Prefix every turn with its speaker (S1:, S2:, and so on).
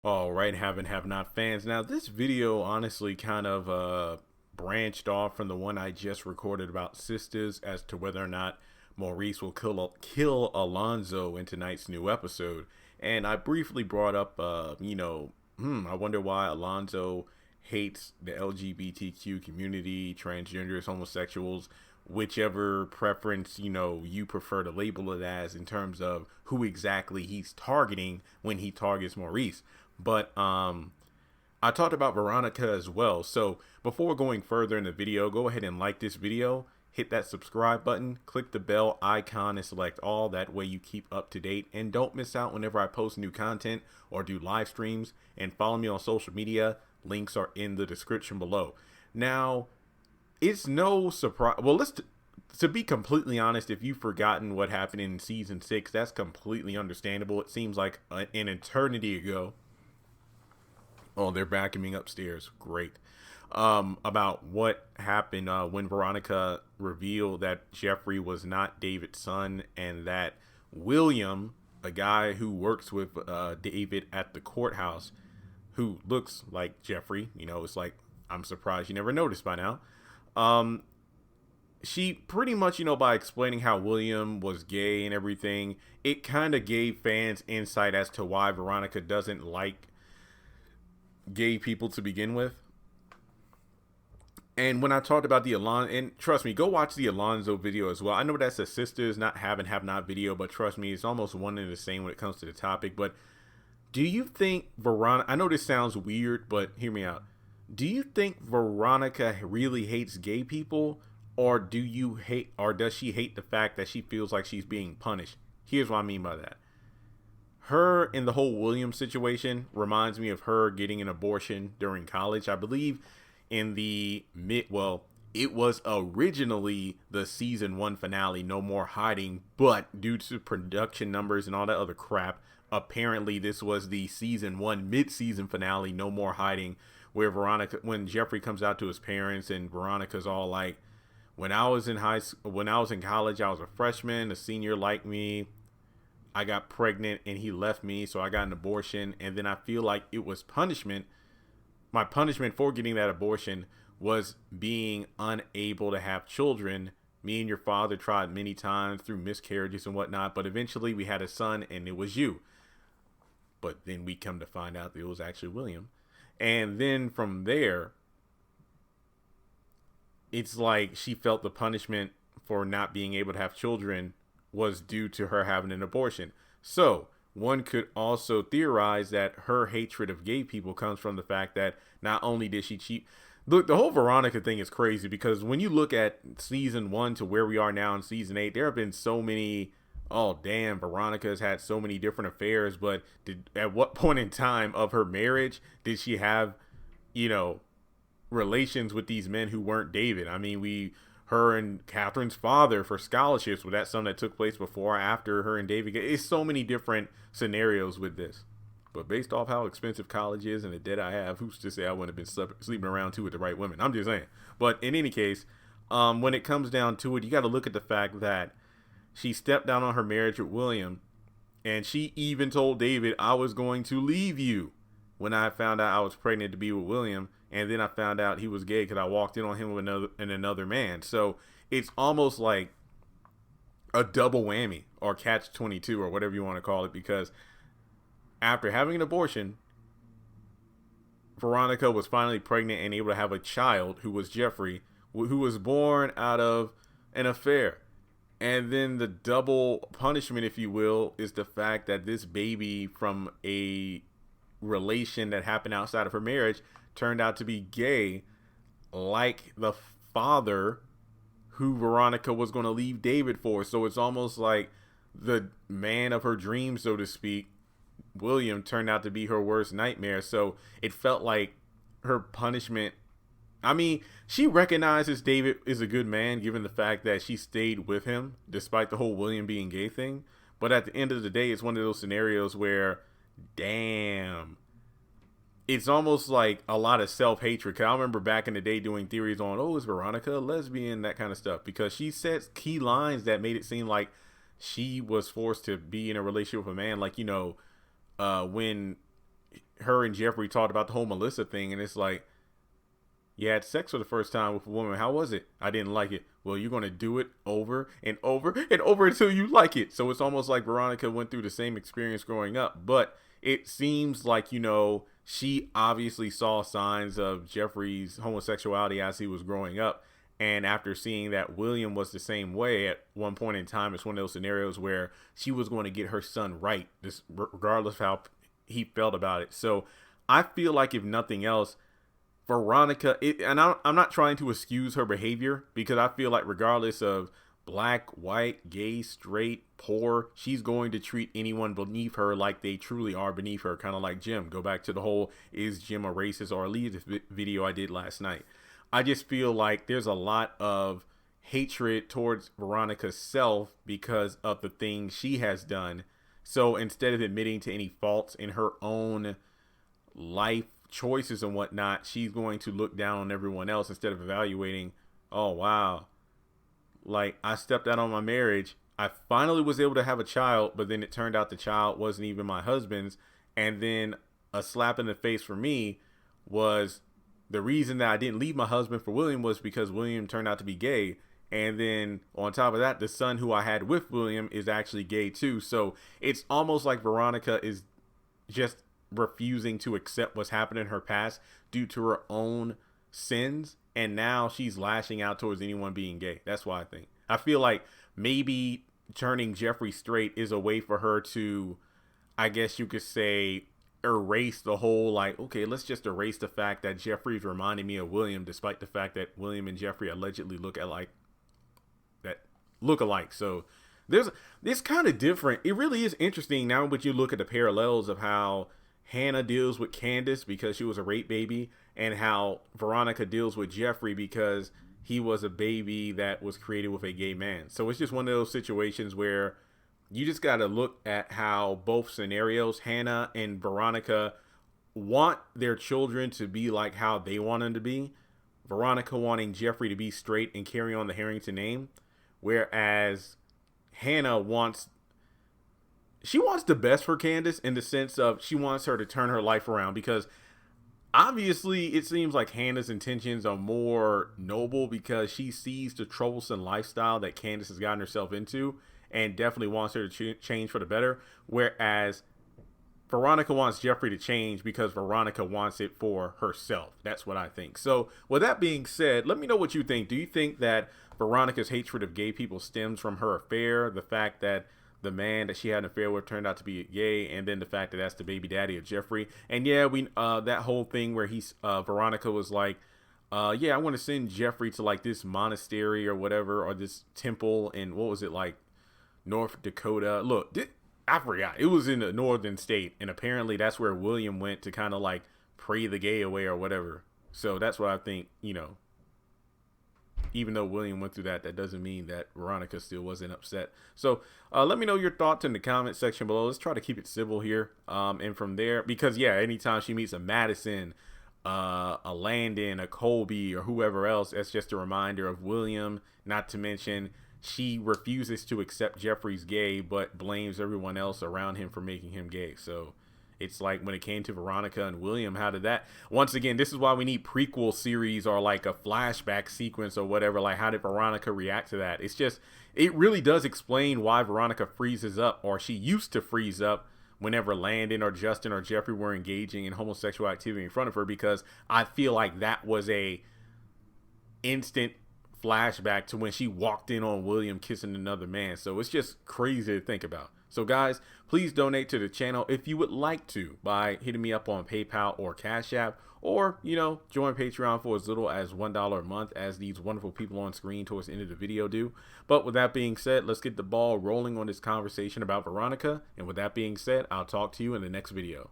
S1: All right, have not fans. Now, this video honestly kind of branched off from the one I just recorded about sisters as to whether or not Maurice will kill Alonzo in tonight's new episode. And I briefly brought up, I wonder why Alonzo hates the LGBTQ community, transgenders, homosexuals, whichever preference you prefer to label it as in terms of who exactly he's targeting when he targets Maurice. But I talked about Veronica as well. So before going further in the video, go ahead and like this video, hit that subscribe button, click the bell icon and select all. That way you keep up to date and don't miss out whenever I post new content or do live streams. And follow me on social media. Links are in the description below. Now, it's no surprise. Well, to be completely honest, if you've forgotten what happened in season 6, that's completely understandable. It seems like an eternity ago. Oh, they're vacuuming upstairs. Great. About what happened when Veronica revealed that Jeffrey was not David's son and that William, a guy who works with David at the courthouse, who looks like Jeffrey, it's like, I'm surprised you never noticed by now. She pretty much, by explaining how William was gay and everything, it kind of gave fans insight as to why Veronica doesn't like gay people to begin with. And when I talked about the Alonzo, and trust me, go watch the Alonzo video as well. I know that's a sisters not have not video, but trust me, it's almost one and the same when it comes to the topic. But do you think Veronica, I know this sounds weird, but hear me out. Do you think Veronica really hates gay people, or does she hate the fact that she feels like she's being punished? Here's what I mean by that. Her in the whole Williams situation reminds me of her getting an abortion during college. I believe in it was originally the season 1 finale, No More Hiding, but due to production numbers and all that other crap, apparently this was the season 1 mid-season finale, No More Hiding, where when Jeffrey comes out to his parents and Veronica's all like, when I was in college, I was a freshman, a senior like me. I got pregnant and he left me, so I got an abortion. And then I feel like it was punishment. My punishment for getting that abortion was being unable to have children. Me and your father tried many times through miscarriages and whatnot, but eventually we had a son and it was you. But then we come to find out that it was actually William. And then from there, it's like she felt the punishment for not being able to have children was due to her having an abortion. So one could also theorize that her hatred of gay people comes from the fact that not only did she cheat. Look, the whole Veronica thing is crazy because when you look at season 1 to where we are now in season 8, there have been so many. Oh damn, Veronica's had so many different affairs. But at what point in time of her marriage did she have, relations with these men who weren't David? I mean, her and Catherine's father for scholarships. Was that something that took place before or after her and David? It's so many different scenarios with this. But based off how expensive college is and the debt I have, who's to say I wouldn't have been sleeping around too with the right women? I'm just saying. But in any case, when it comes down to it, you got to look at the fact that she stepped down on her marriage with William. And she even told David, I was going to leave you when I found out I was pregnant to be with William. And then I found out he was gay because I walked in on him with another man. So it's almost like a double whammy or catch 22 or whatever you want to call it. Because after having an abortion, Veronica was finally pregnant and able to have a child who was Jeffrey, who was born out of an affair. And then the double punishment, if you will, is the fact that this baby from a relation that happened outside of her marriage turned out to be gay, like the father who Veronica was going to leave David for. So it's almost like the man of her dreams, so to speak, William, turned out to be her worst nightmare. So it felt like her punishment. I mean, she recognizes David is a good man given the fact that she stayed with him despite the whole William being gay thing. But at the end of the day, it's one of those scenarios where, damn, it's almost like a lot of self-hatred. Cause I remember back in the day doing theories on, oh, is Veronica a lesbian, that kind of stuff. Because she says key lines that made it seem like she was forced to be in a relationship with a man. Like, when her and Jeffrey talked about the whole Melissa thing, and it's like, you had sex for the first time with a woman. How was it? I didn't like it. Well, you're going to do it over and over and over until you like it. So it's almost like Veronica went through the same experience growing up. But it seems like, you know, she obviously saw signs of Jeffrey's homosexuality as he was growing up. And after seeing that William was the same way at one point in time, it's one of those scenarios where she was going to get her son right, this regardless of how he felt about it. So I feel like, if nothing else, Veronica, I'm not trying to excuse her behavior, because I feel like regardless of black, white, gay, straight, poor, she's going to treat anyone beneath her like they truly are beneath her, kind of like Jim. Go back to the whole "is Jim a racist or a elitist" video I did last night. I just feel like there's a lot of hatred towards Veronica's self because of the things she has done. So instead of admitting to any faults in her own life choices and whatnot, she's going to look down on everyone else instead of evaluating, oh wow, like, I stepped out on my marriage, I finally was able to have a child, but then it turned out the child wasn't even my husband's, and then a slap in the face for me was the reason that I didn't leave my husband for William was because William turned out to be gay. And then on top of that, the son who I had with William is actually gay too. So it's almost like Veronica is just refusing to accept what's happened in her past due to her own sins, and now she's lashing out towards anyone being gay. That's why I feel like maybe turning Jeffrey straight is a way for her to, I guess you could say, erase the whole, like, okay, let's just erase the fact that Jeffrey's reminding me of William, despite the fact that William and Jeffrey allegedly look alike. So it's kind of different. It really is interesting now, but you look at the parallels of how Hannah deals with Candace because she was a rape baby, and how Veronica deals with Jeffrey because he was a baby that was created with a gay man. So it's just one of those situations where you just got to look at how both scenarios, Hannah and Veronica, want their children to be like how they want them to be. Veronica wanting Jeffrey to be straight and carry on the Harrington name, whereas Hannah wants the best for Candace, in the sense of she wants her to turn her life around, because obviously it seems like Hannah's intentions are more noble because she sees the troublesome lifestyle that Candace has gotten herself into and definitely wants her to change for the better, whereas Veronica wants Jeffrey to change because Veronica wants it for herself. That's what I think. So with that being said, let me know what you think. Do you think that Veronica's hatred of gay people stems from her affair, the fact that the man that she had an affair with turned out to be gay, and then the fact that that's the baby daddy of Jeffrey? And yeah, we that whole thing where Veronica was like, yeah, I want to send Jeffrey to like this monastery or whatever, or this temple in, what was it, like North Dakota? Look, I forgot. It was in the northern state, and apparently that's where William went to kind of like pray the gay away or whatever. So that's what I think, you know. Even though William went through that, that doesn't mean that Veronica still wasn't upset. So let me know your thoughts in the comment section below. Let's try to keep it civil here. And from there, because yeah, anytime she meets a Madison, a Landon, a Colby, or whoever else, that's just a reminder of William. Not to mention, she refuses to accept Jeffrey's gay, but blames everyone else around him for making him gay. So it's like when it came to Veronica and William, how did that, once again, this is why we need prequel series or like a flashback sequence or whatever. Like, how did Veronica react to that? It's just, it really does explain why Veronica freezes up, or she used to freeze up whenever Landon or Justin or Jeffrey were engaging in homosexual activity in front of her, because I feel like that was a instant flashback to when she walked in on William kissing another man. So it's just crazy to think about. So guys, please donate to the channel if you would like to by hitting me up on PayPal or Cash App, or, you know, join Patreon for as little as $1 a month, as these wonderful people on screen towards the end of the video do. But with that being said, let's get the ball rolling on this conversation about Veronica. And with that being said, I'll talk to you in the next video.